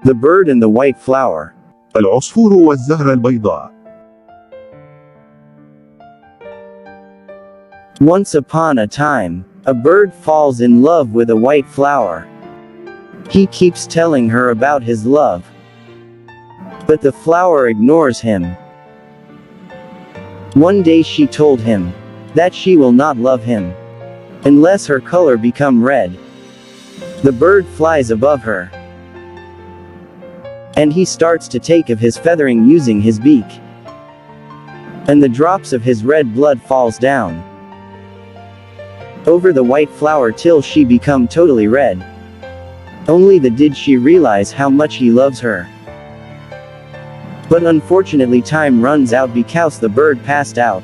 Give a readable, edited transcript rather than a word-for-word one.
The bird and the white flower. العصفور والزهرة البيضاء. Once upon a time, a bird falls in love with a white flower. He keeps telling her about his love, but the flower ignores him. One day she told him that she will not love him unless her color become red. The bird flies above her, and he starts to take of his feathering using his beak, and the drops of his red blood falls down over the white flower till she become totally red. Only then did she realize how much he loves her. But unfortunately time runs out because the bird passed out.